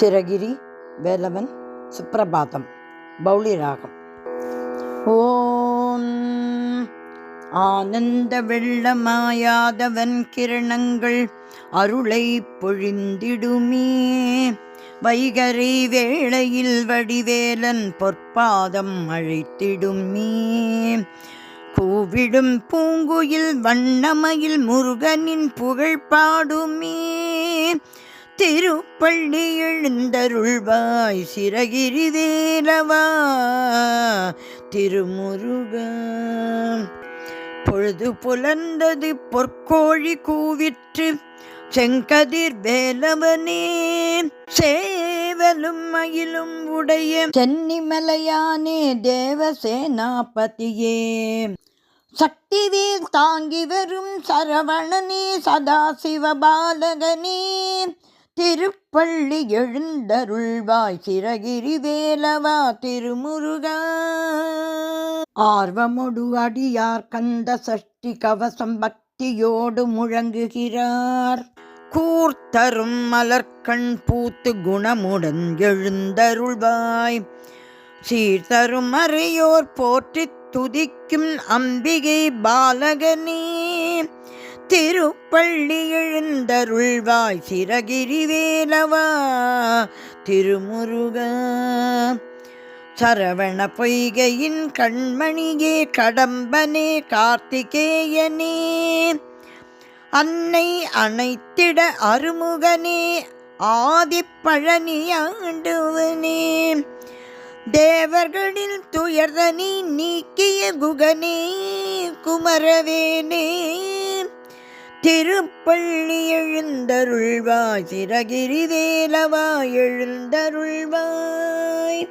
சிரகிரி வேலவன் சுப்ரபாதம் பௌளி ராகம். ஓம் ஆனந்த வெள்ளமாயாதவன் கிரணங்கள் அருளை பொழிந்திடுமே. வைகரை வேளையில் வடிவேலன் பொற்பாதம் அழைத்திடுமே. பூவிடும் பூங்குயில் வண்ணமயில் முருகனின் புகழ் பாடுமே. திருப்பள்ளி எழுந்தருள்வாய் சிரகிரி வேலவா திருமுருக. பொழுது புலர்ந்தது பொற்கோழி கூவிற்று செங்கதிர் வேலவனே. சேவலும் மயிலும் உடைய சென்னிமலையானே தேவசேனாபதியே. சக்திவேல் தாங்கி வரும் சரவணனே சதாசிவபாலகனே. திருப்பள்ளி எழுந்தருள்வாய் சிரகிரி வேலவா திருமுருகா. ஆர்வமொடு அடியார் கந்த சஷ்டி கவசம் பக்தியோடு முழங்குகிறார். கூர்த்தரும் மலர்கண் பூத்து குணமுடன் எழுந்தருள்வாய். சீர்தரும் அறையோர் போற்றி துதிக்கும் அம்பிகை பாலகனே. திருப்பள்ளி எழுந்தருள்வாய் சிரகிரி வேலவா திருமுருக. சரவண பொய்கையின் கண்மணியே கடம்பனே கார்த்திகேயனே. அன்னை அணைத்திட அருமுகனே ஆதிப்பழனியாண்டவனே. தேவர்களில் துயர்தனி நீக்கிய குகனே குமரவேனே. திருப்பள்ளி எழுந்தருள்வாய் சிரகிரி வேலவா எழுந்தருள்வாய்.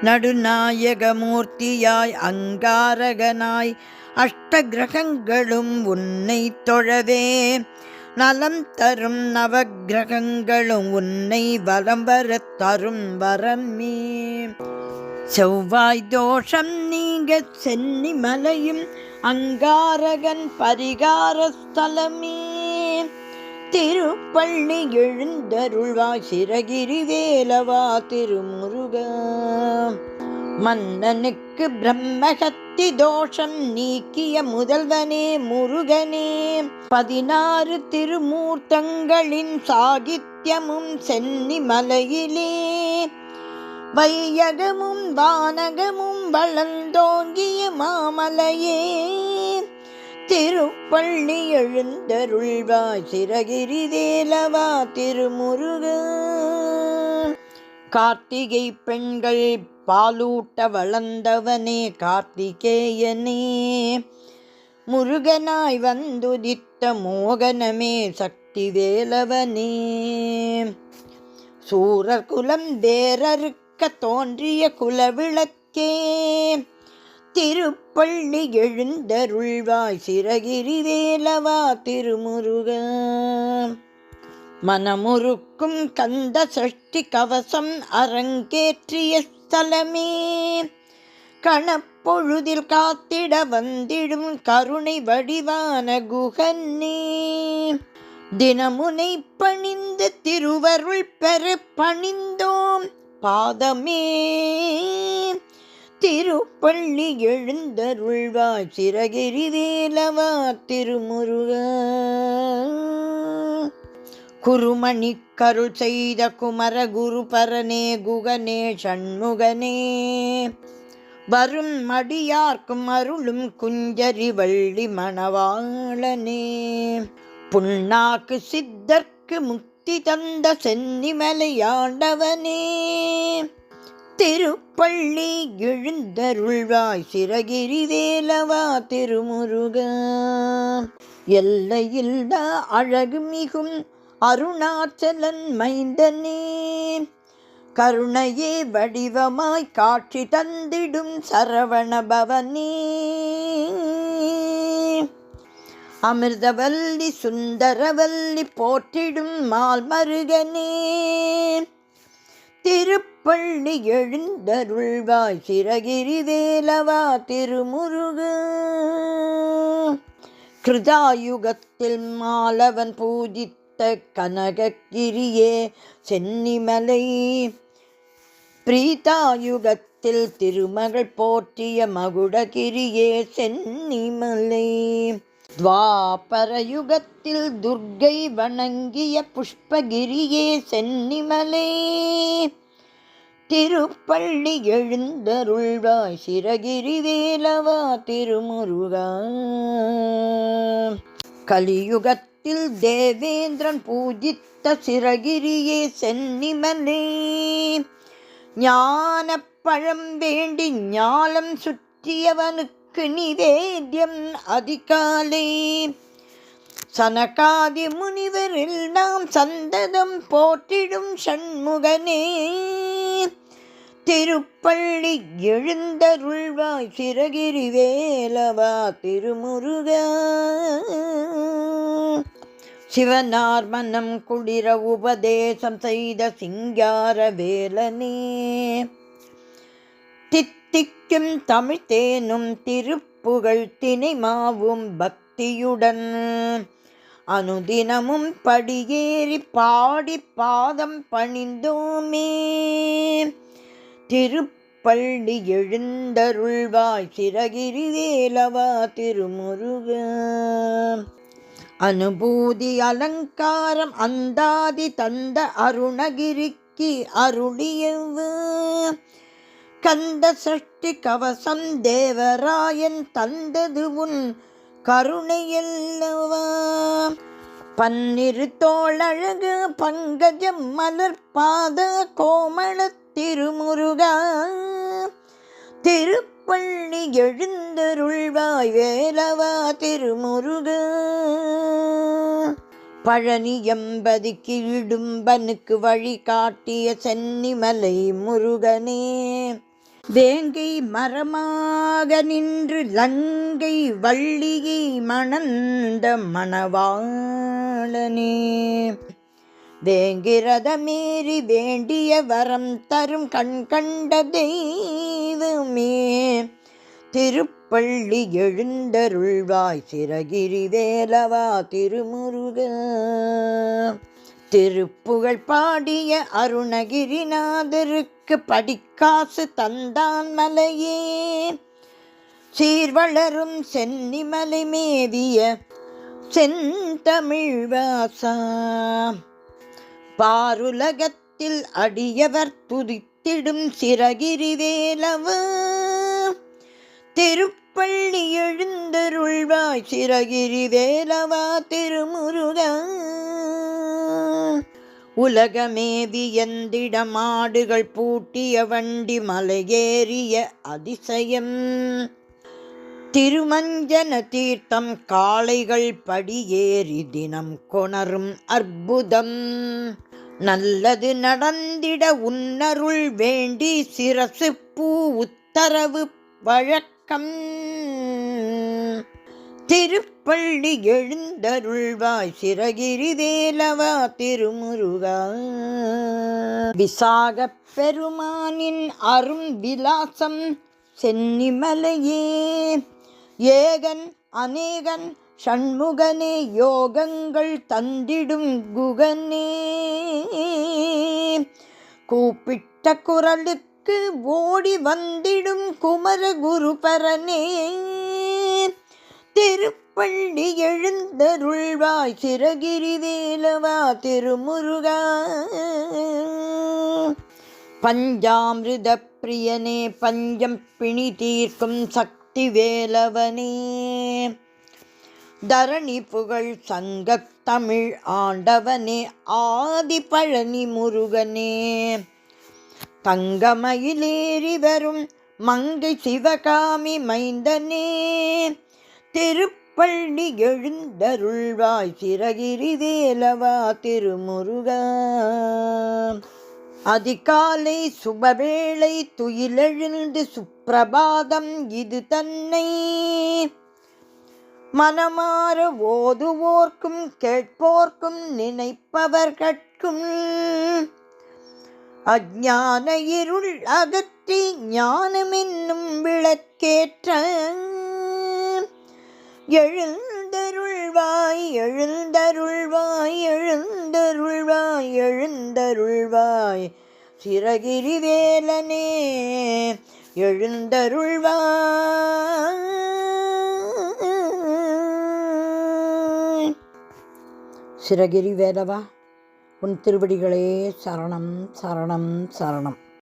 நடுநாயகமூர்த்தியாய் அங்காரகனாய் அஷ்டகிரகங்களும் உன்னை தொழவே. நலம் தரும் நவகிரகங்களும் உன்னை வலம் வர தரும் வரமே. செவ்வாய் தோஷம் நீங்க சென்னி மலையும் அங்காரகன் பரிகார ஸ்தலமே. திருப்பள்ளி எழுந்தருள்வாய் சிரகிரி வேலவா திருமுருக. மன்னனுக்கு பிரம்மகத்தி தோஷம் நீக்கிய முதல்வனே முருகனே. 16 திருமூர்த்தங்களின் சாகித்யமும் சென்னி மலையிலே. வையகமும் வானகமும் வளர்ந்தோங்கிய மாமலையே. திருப்பள்ளி எழுந்தருள்வாய் சிரகிரி வேலவா திருமுருக. கார்த்திகை பெண்கள் பாலூட்ட வளர்ந்தவனே கார்த்திகேயனே. முருகனாய் வந்துதித்த மோகனமே சக்தி வேலவனே. சூரர் குலம் வேறறுக்க தோன்றிய குலவிளக்கே. திருப்பள்ளி எழுந்தருள்வாய் சிரகிரி வேலவா திருமுருக. மனமுருக்கும் கந்த சஷ்டி கவசம் அரங்கேற்றிய ஸ்தலமே. கணப்பொழுதில் காத்திட வந்திடும் கருணை வடிவான குகனே. தினமுனை பணிந்து திருவருள் பெற பணிந்தோம் பாதமே. திருப்பள்ளி எழுந்தருள்வாய் சிரகிரி வேலவா திருமுருக. குருமணி கருள் செய்த குமர குரு பரனே குகனே சண்முகனே. வரும் மடியார்க்கும் அருளும் குஞ்சரி வள்ளி மணவாளனே. புண்ணாக்கு சித்தர்க்கு முக்தி தந்த சென்னிமலையாண்டவனே. திருப்பள்ளி எழுந்தருள்வாய் சிரகிரி வேலவா திருமுருக. எல்லையில்லா அழகு மிகும் அருணாச்சலன் மைந்தனே. கருணையே வடிவமாய் காட்சி தந்திடும் சரவண பவனே. அமிர்தவல்லி சுந்தரவல்லி போற்றிடும் மால்மருகனே. திருப்பள்ளி எழுந்தருள்வாய் சிரகிரி வேலவா திருமுருக. கிருதாயுகத்தில் மாலவன் பூஜித்த கனககிரியே சென்னிமலை. பிரீதாயுகத்தில் திருமகள் போற்றிய மகுடகிரியே சென்னிமலை. துவாபர யுகத்தில் துர்க்கை வணங்கிய புஷ்பகிரியே சென்னிமலை. திருப்பள்ளி எழுந்தருள்வாய் சிரகிரி வேலவா திருமுருகா. கலியுகத்தில் தேவேந்திரன் பூஜித்த சிரகிரியே சென்னிமலை. ஞான பழம் வேண்டி ஞாலம் சுற்றியவனுக்கு நிவேத்தியம் அதிகாலை. சனகாதி முனிவரில் நாம் சந்ததம் போற்றிடும் சண்முகனே. திருப்பள்ளி எழுந்தருள்வாய் சிரகிரி வேலவா திருமுருகா. சிவனார் மனம் குளிர உபதேசம் செய்த சிங்கார வேலனே. தித்திக்கும் தமிழ்த்தேனும் திருப்புகழ் தினைமாவும் பக்தியுடன் அனுதினமும் படியேறி பாடி பாதம் பணிந்தோமே. திருப்பள்ளி எழுந்தருள்வாய் சிரகிரி வேலவா திருமுருகா. அனுபூதி அலங்காரம் அந்தாதி தந்த அருணகிரிக்கு அருளியவ. கந்த சஷ்டி கவசம் தேவராயன் தந்தது உன் கருணையல்லவா. பன்னிரு தோளழகு பங்கஜம் மலர்பாத கோமள திருமுருகா. திருப்பள்ளி எழுந்தருள்வாய் வேலவா திருமுருகா. பழனி எம்பதிக்கு இடும்பனுக்கு வழி காட்டிய சென்னிமலை முருகனே. வேங்கை மரமாக நின்று லங்கை வள்ளியை மணந்த மணவாளனே. வேங்கிரதமேறி வேண்டிய வரம் தரும் கண் கண்ட தெய்வமே. திருப்பள்ளி எழுந்தருள்வாய் சிரகிரி வேலவா திருமுருகா. திருப்புகழ் பாடிய அருணகிரிநாதருக்கு படிக்காசு தந்தான் மலையே. சீர்வளரும் சென்னிமலை மேவிய செந்தமிழ்வாசா. பாருலகத்தில் அடியவர் துதித்திடும் சிரகிரி வேலவா. திருப்பள்ளி எழுந்தருள்வாய் சிரகிரி வேலவா திருமுருகா. உலகமே வியந்திட மாடுகள் பூட்டிய வண்டி மலையேறிய அதிசயம். திருமஞ்சன தீர்த்தம் காளைகள் படியேறி தினம் கொணரும் அற்புதம். நல்லது நடந்திட உன்னருள் வேண்டி சிரசு பூ உத்தரவு வழக்கம். திருப்பள்ளி எழுந்தருள்வாய் சிரகிரி வேலவா திருமுருகா. விசாக பெருமானின் அரும் விலாசம் சென்னிமலையே. ஏகன் அநேகன் ஷண்முகனே யோகங்கள் தந்திடும் குகனே. கூப்பிட்ட குரலுக்கு ஓடி வந்திடும் குமர குருபரனே. திருப்பள்ளி எழுந்தருள்வாய் சிரகிரி வேலவா திருமுருகா. பஞ்சாமிருத பிரியனே பஞ்சம் பிணி தீர்க்கும் சக்தி வேலவனே. தரணி புகழ் சங்கத் தமிழ் ஆண்டவனே ஆதி பழனி முருகனே. தங்கமயிலேறி வரும் மங்கை சிவகாமி மைந்தனே. திருப்பள்ளி எழுந்தருள்வாய் சிரகிரி வேலவா திருமுருகா. அதிகாலை சுபவேளை துயிலெழுந்து சுப்பிரபாதம் இது தன்னை. மனமாற ஓதுவோர்க்கும் கேட்போர்க்கும் நினைப்பவர்கட்கும் அஞ்ஞான இருள் அகற்றி ஞானமென்னும் விளக்கேற்ற எழுந்தருள் எழுந்தருள்வாய் எழுந்தருள்வாய் எழுந்தருள்வாய் எழுந்தருள்வாய் சிரகிரி வேலனே எழுந்தருள்வாய். சிரகிரி வேலவா, உன் திருவடிகளே சரணம் சரணம் சரணம்.